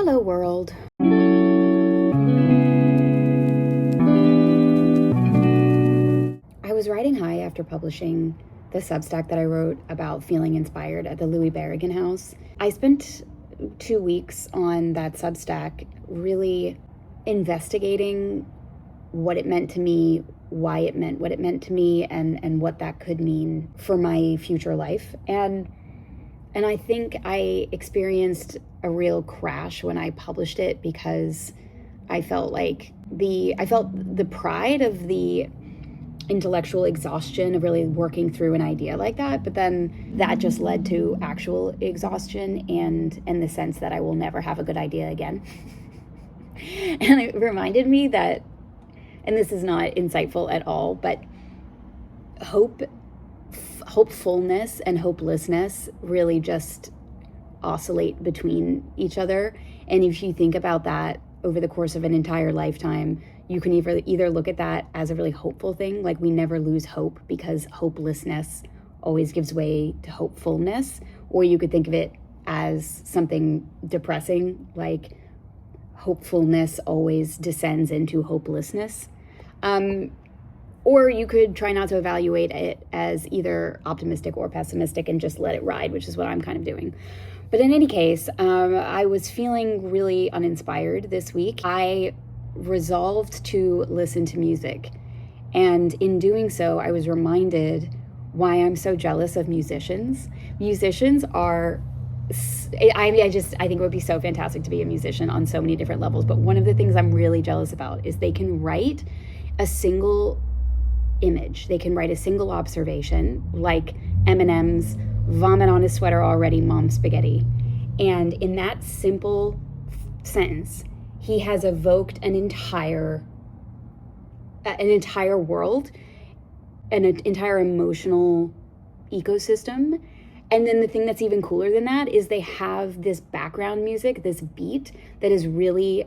Hello, world. I was riding high after publishing the Substack that I wrote about feeling inspired at the Louis Barragan House. I spent 2 weeks on that Substack really investigating what it meant to me, why it meant what it meant to me, and what that could mean for my future life. And I think I experienced a real crash when I published it, because I felt the pride of the intellectual exhaustion of really working through an idea like that, but then that just led to actual exhaustion and the sense that I will never have a good idea again. And it reminded me that, and this is not insightful at all, but hopefulness and hopelessness really just oscillate between each other. And if you think about that over the course of an entire lifetime, you can either look at that as a really hopeful thing, like we never lose hope because hopelessness always gives way to hopefulness, or you could think of it as something depressing, like hopefulness always descends into hopelessness. Or you could try not to evaluate it as either optimistic or pessimistic and just let it ride, which is what I'm kind of doing. But in any case, I was feeling really uninspired this week. I resolved to listen to music. And in doing so, I was reminded why I'm so jealous of musicians. Musicians are, I think it would be so fantastic to be a musician on so many different levels. But one of the things I'm really jealous about is they can write a single image. They can write a single observation, like Eminem's "Vomit on his sweater already, mom spaghetti." And in that simple sentence, he has evoked an entire world, an entire emotional ecosystem. And then the thing that's even cooler than that is they have this background music, this beat that is really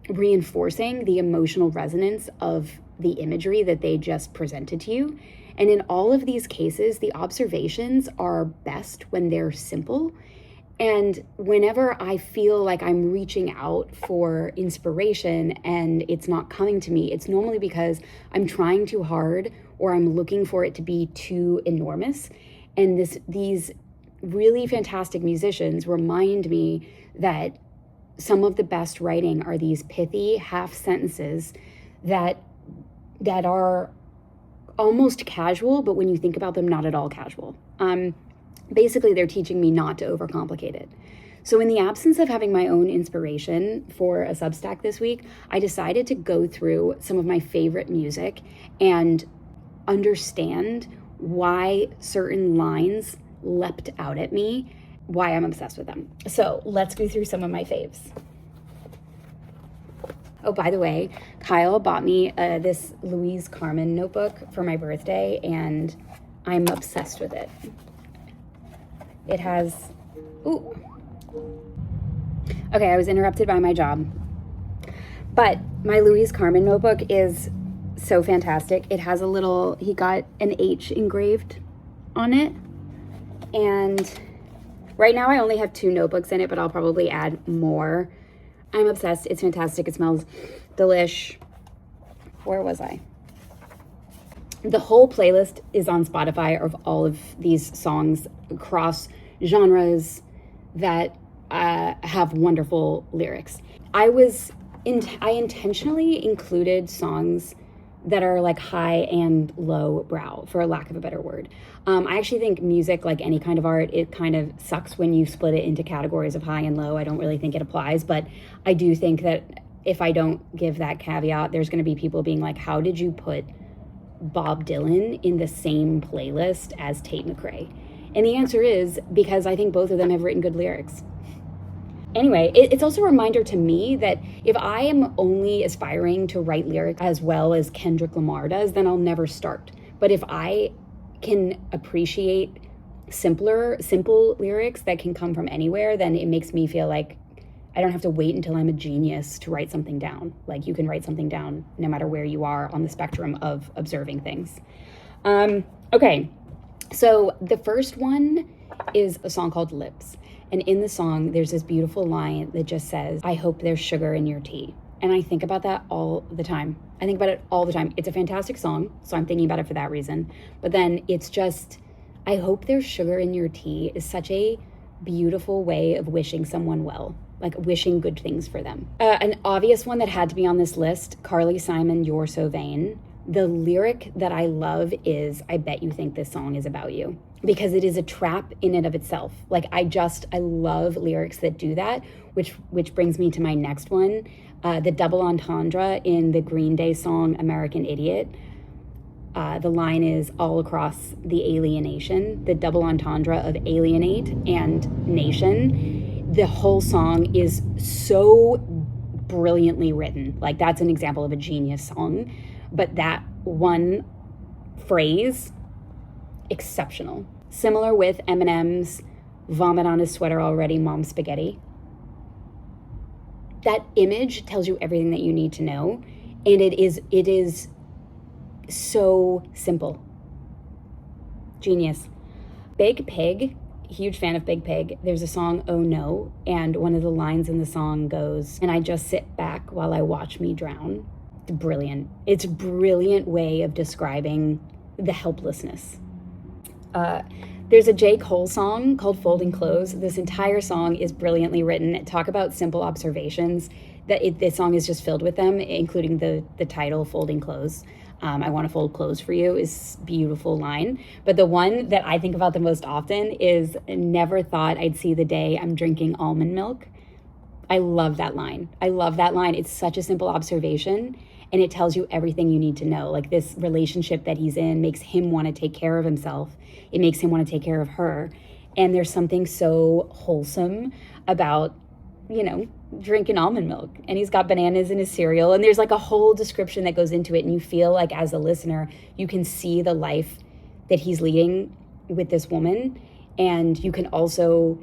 reinforcing the emotional resonance of the imagery that they just presented to you. And in all of these cases, the observations are best when they're simple. And whenever I feel like I'm reaching out for inspiration and it's not coming to me, it's normally because I'm trying too hard or I'm looking for it to be too enormous. And these really fantastic musicians remind me that some of the best writing are these pithy half sentences that are almost casual, but when you think about them, not at all casual. Basically, they're teaching me not to overcomplicate it. So in the absence of having my own inspiration for a Substack this week, I decided to go through some of my favorite music and understand why certain lines leapt out at me, why I'm obsessed with them. So let's go through some of my faves. Oh, by the way, Kyle bought me this Louise Carmen notebook for my birthday, and I'm obsessed with it. It has, okay, I was interrupted by my job. But my Louise Carmen notebook is so fantastic. It has he got an H engraved on it. And right now I only have 2 notebooks in it, but I'll probably add more. I'm obsessed. It's fantastic. It smells delish. Where was I? The whole playlist is on Spotify of all of these songs across genres that have wonderful lyrics. I intentionally included songs that are like high and low brow, for lack of a better word. I actually think music, like any kind of art, it kind of sucks when you split it into categories of high and low. I don't really think it applies, but I do think that if I don't give that caveat, there's going to be people being like, how did you put Bob Dylan in the same playlist as Tate McRae? And the answer is because I think both of them have written good lyrics. Anyway, it's also a reminder to me that if I am only aspiring to write lyrics as well as Kendrick Lamar does, then I'll never start. But if I can appreciate simple lyrics that can come from anywhere, then it makes me feel like I don't have to wait until I'm a genius to write something down. Like, you can write something down no matter where you are on the spectrum of observing things. Okay, so the first one is a song called Lips. And in the song, there's this beautiful line that just says, I hope there's sugar in your tea. And I think about that all the time. I think about it all the time. It's a fantastic song, so I'm thinking about it for that reason. But then it's just, I hope there's sugar in your tea is such a beautiful way of wishing someone well, like wishing good things for them. An obvious one that had to be on this list, Carly Simon, You're So Vain. The lyric that I love is, I bet you think this song is about you, because it is a trap in and of itself. Like I love lyrics that do that, which brings me to my next one, the double entendre in the Green Day song American Idiot. The line is all across the alienation, the double entendre of alienate and nation. The whole song is so brilliantly written. Like that's an example of a genius song. But that one phrase, exceptional. Similar with Eminem's Vomit on His Sweater Already, Mom Spaghetti. That image tells you everything that you need to know. And it is so simple. Genius. Big Pig, huge fan of Big Pig. There's a song, Oh No, and one of the lines in the song goes, and I just sit back while I watch me drown. It's brilliant. It's a brilliant way of describing the helplessness. There's a J. Cole song called Folding Clothes. This entire song is brilliantly written. Talk about simple observations. This song is just filled with them, including the title, Folding Clothes. I want to fold clothes for you is beautiful line. But the one that I think about the most often is never thought I'd see the day I'm drinking almond milk. I love that line. It's such a simple observation, and it tells you everything you need to know. Like this relationship that he's in makes him want to take care of himself. It makes him want to take care of her. And there's something so wholesome about, drinking almond milk. And he's got bananas in his cereal. And there's like a whole description that goes into it. And you feel like as a listener, you can see the life that he's leading with this woman. And you can also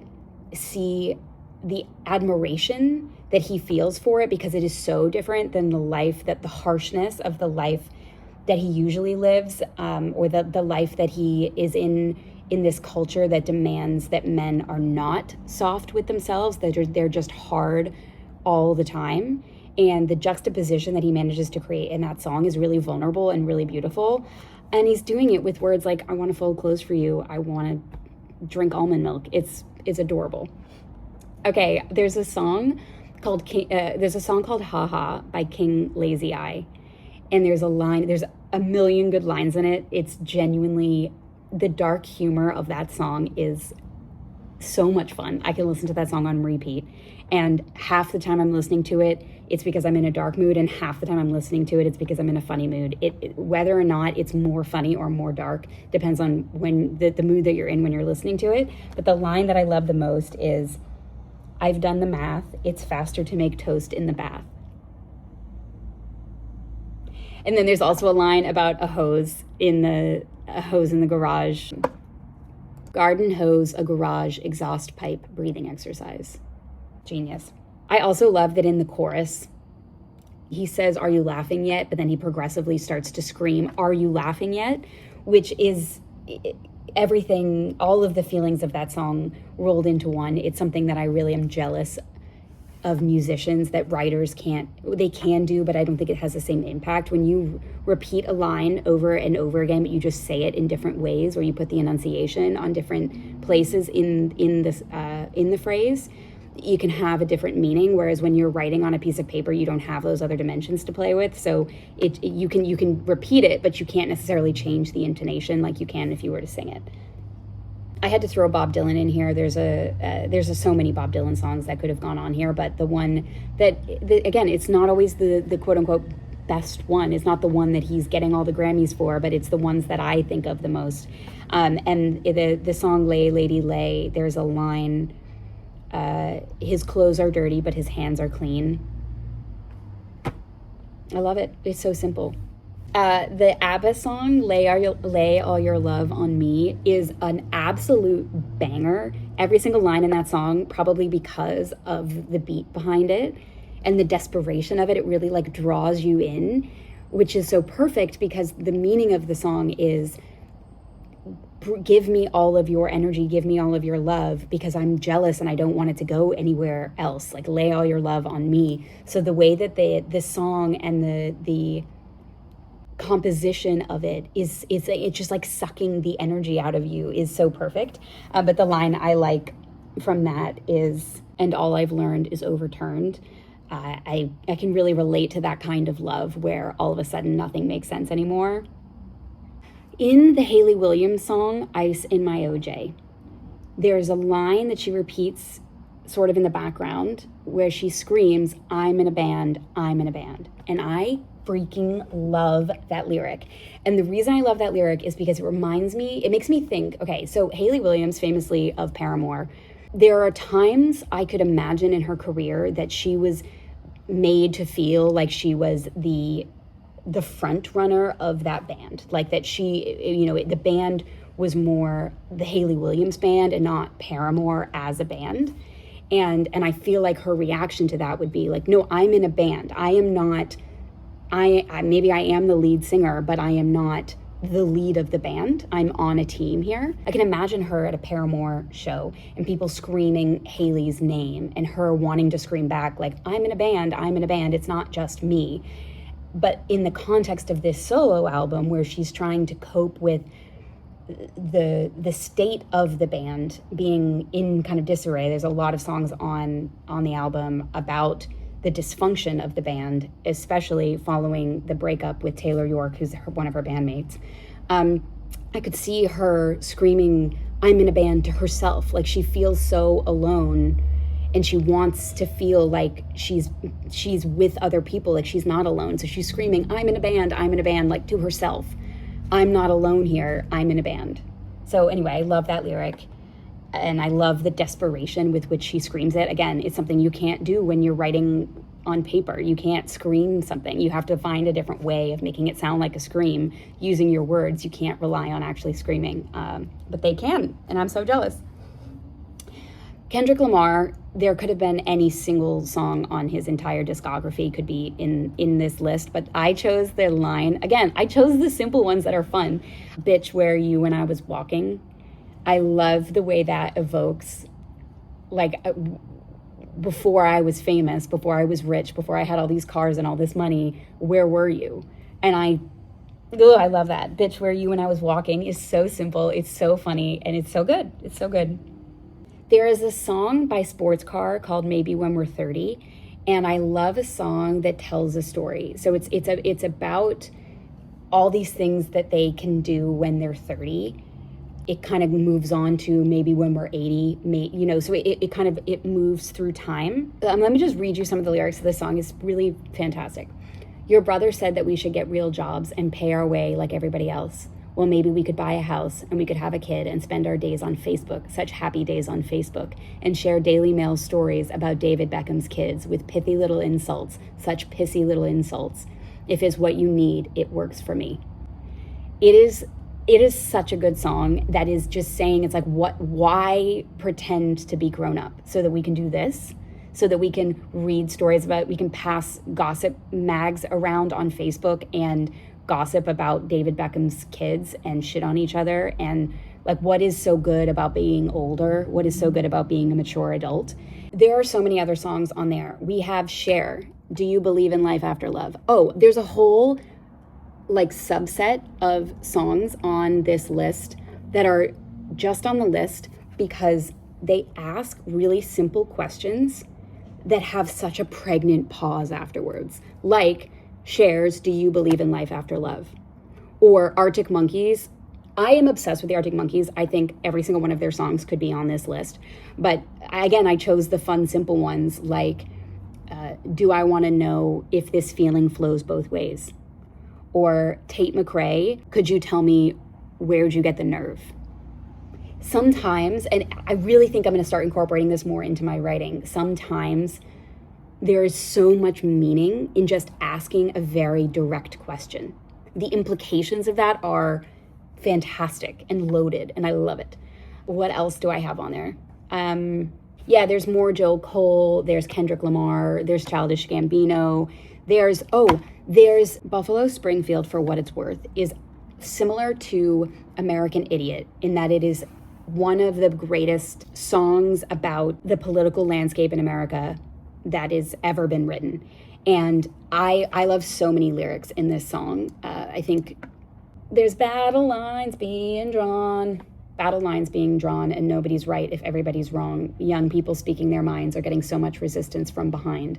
see the admiration that he feels for it, because it is so different than the harshness of the life that he usually lives, or the life that he is in this culture that demands that men are not soft with themselves, that they're just hard all the time. And the juxtaposition that he manages to create in that song is really vulnerable and really beautiful. And he's doing it with words like, I want to fold clothes for you. I want to drink almond milk. It's adorable. Okay, there's a song called Ha Ha by King Lazy Eye. And there's a million good lines in it. It's genuinely, the dark humor of that song is so much fun. I can listen to that song on repeat. And half the time I'm listening to it, it's because I'm in a dark mood, and half the time I'm listening to it, it's because I'm in a funny mood. Whether or not it's more funny or more dark depends on when the mood that you're in when you're listening to it. But the line that I love the most is, I've done the math, it's faster to make toast in the bath. And then there's also a line about a hose in the garage. Garden hose, a garage, exhaust pipe, breathing exercise. Genius. I also love that in the chorus, he says, are you laughing yet? But then he progressively starts to scream, are you laughing yet? Which is everything, all of the feelings of that song rolled into one. It's something that I really am jealous of musicians, that writers can do, but I don't think it has the same impact. When you repeat a line over and over again, but you just say it in different ways, or you put the enunciation on different places in the phrase, you can have a different meaning. Whereas when you're writing on a piece of paper, you don't have those other dimensions to play with. So you can repeat it, but you can't necessarily change the intonation like you can if you were to sing it. I had to throw Bob Dylan in here. There's so many Bob Dylan songs that could have gone on here, but the one again, it's not always the quote unquote best one. It's not the one that he's getting all the Grammys for, but it's the ones that I think of the most. And the song Lay Lady Lay, there's a line, his clothes are dirty, but his hands are clean. I love it. It's so simple. The ABBA song, Lay All Your Love on Me, is an absolute banger. Every single line in that song, probably because of the beat behind it and the desperation of it, it really like draws you in, which is so perfect because the meaning of the song is give me all of your energy, give me all of your love, because I'm jealous and I don't want it to go anywhere else. Like, lay all your love on me. So the way that this song and the composition of it is it's just like sucking the energy out of you is so perfect. But the line I like from that is, and all I've learned is overturned. I can really relate to that kind of love where all of a sudden nothing makes sense anymore. In the Hayley Williams song, Ice in My OJ, there's a line that she repeats sort of in the background where she screams, I'm in a band, I'm in a band. And I freaking love that lyric. And the reason I love that lyric is because it makes me think, okay, so Hayley Williams, famously of Paramore, there are times I could imagine in her career that she was made to feel like she was the front runner of that band, like that the band was more the Hayley Williams band and not Paramore as a band. And I feel like her reaction to that would be like, no, I'm in a band. I am not, maybe I am the lead singer, but I am not the lead of the band. I'm on a team here. I can imagine her at a Paramore show and people screaming Hayley's name and her wanting to scream back like, I'm in a band, I'm in a band. It's not just me. But in the context of this solo album where she's trying to cope with the state of the band being in kind of disarray, there's a lot of songs on the album about the dysfunction of the band, especially following the breakup with Taylor York, who's one of her bandmates. I could see her screaming, I'm in a band, to herself. Like, she feels so alone and she wants to feel like she's with other people, like she's not alone. So she's screaming, I'm in a band, like to herself. I'm not alone here, I'm in a band. So anyway, I love that lyric. And I love the desperation with which she screams it. Again, it's something you can't do when you're writing on paper. You can't scream something. You have to find a different way of making it sound like a scream using your words. You can't rely on actually screaming. But they can, and I'm so jealous. Kendrick Lamar, there could have been any single song on his entire discography could be in this list, but I chose the line. Again, I chose the simple ones that are fun. Bitch, where you when I was walking. I love the way that evokes, like, before I was famous, before I was rich, before I had all these cars and all this money, where were you? And I love that. Bitch, where you when I was walking is so simple, it's so funny, and it's so good. It's so good. There is a song by Sports Car called Maybe When We're 30, and I love a song that tells a story. So it's about all these things that they can do when they're 30. It kind of moves on to maybe when we're 80, so it moves through time. Let me just read you some of the lyrics of this song. It's really fantastic. Your brother said that we should get real jobs and pay our way like everybody else. Well, maybe we could buy a house and we could have a kid and spend our days on Facebook, such happy days on Facebook, and share Daily Mail stories about David Beckham's kids with pithy little insults, such pissy little insults. If it's what you need, it works for me. It is such a good song that is just saying, it's like, why pretend to be grown up so that we can do this, so that we can read stories we can pass gossip mags around on Facebook and gossip about David Beckham's kids and shit on each other. And like, what is so good about being older? What is so good about being a mature adult? There are so many other songs on there. We have Cher, Do You Believe in Life After Love? Oh, there's a whole like subset of songs on this list that are just on the list because they ask really simple questions that have such a pregnant pause afterwards. Like Cher's Do You Believe in Life After Love? Or Arctic Monkeys. I am obsessed with the Arctic Monkeys. I think every single one of their songs could be on this list. But again, I chose the fun, simple ones like Do I Want to Know If This Feeling Flows Both Ways? Or Tate McRae, Could You Tell Me Where'd You Get the Nerve? Sometimes, and I really think I'm going to start incorporating this more into my writing, sometimes there is so much meaning in just asking a very direct question. The implications of that are fantastic and loaded, and I love it. What else do I have on there? There's more Joe Cole, there's Kendrick Lamar, there's Childish Gambino, there's Buffalo Springfield, For What It's Worth, is similar to American Idiot in that it is one of the greatest songs about the political landscape in America that has ever been written. And I love so many lyrics in this song. I think there's battle lines being drawn, and nobody's right if everybody's wrong. Young people speaking their minds are getting so much resistance from behind.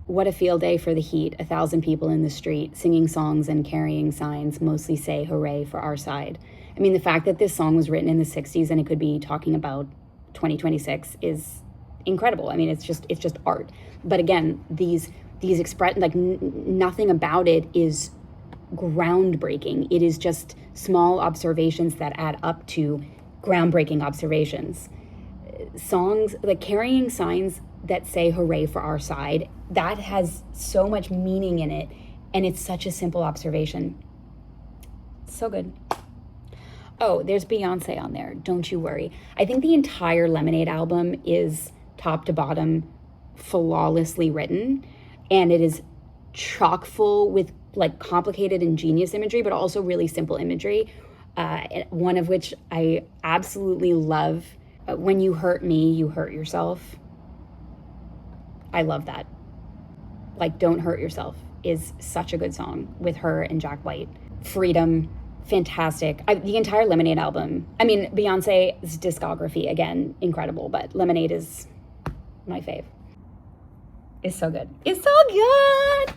What a field day for the heat. 1,000 people in the street singing songs and carrying signs, mostly say hooray for our side. I mean, the fact that this song was written in the 60s and it could be talking about 2026 is incredible. I mean, it's just art. But again, these express, like nothing about it is groundbreaking. It is just small observations that add up to groundbreaking observations. Songs like carrying signs that say hooray for our side, that has so much meaning in it, and it's such a simple observation. So good. Oh, there's Beyonce on there, don't you worry. I think the entire Lemonade album is top to bottom flawlessly written, and it is chock full with like complicated and genius imagery, but also really simple imagery, one of which I absolutely love. When you hurt me, you hurt yourself. I love that. Like, Don't Hurt Yourself is such a good song with her and Jack White. Freedom, fantastic. The entire Lemonade album. I mean, Beyonce's discography, again, incredible, but Lemonade is my fave. It's so good. It's so good!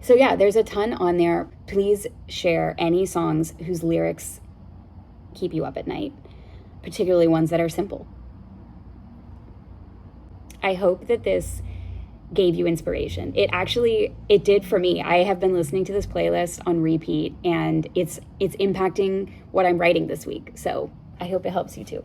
So yeah, there's a ton on there. Please share any songs whose lyrics keep you up at night, particularly ones that are simple. I hope that this gave you inspiration. It did for me. I have been listening to this playlist on repeat, and it's impacting what I'm writing this week. So I hope it helps you too.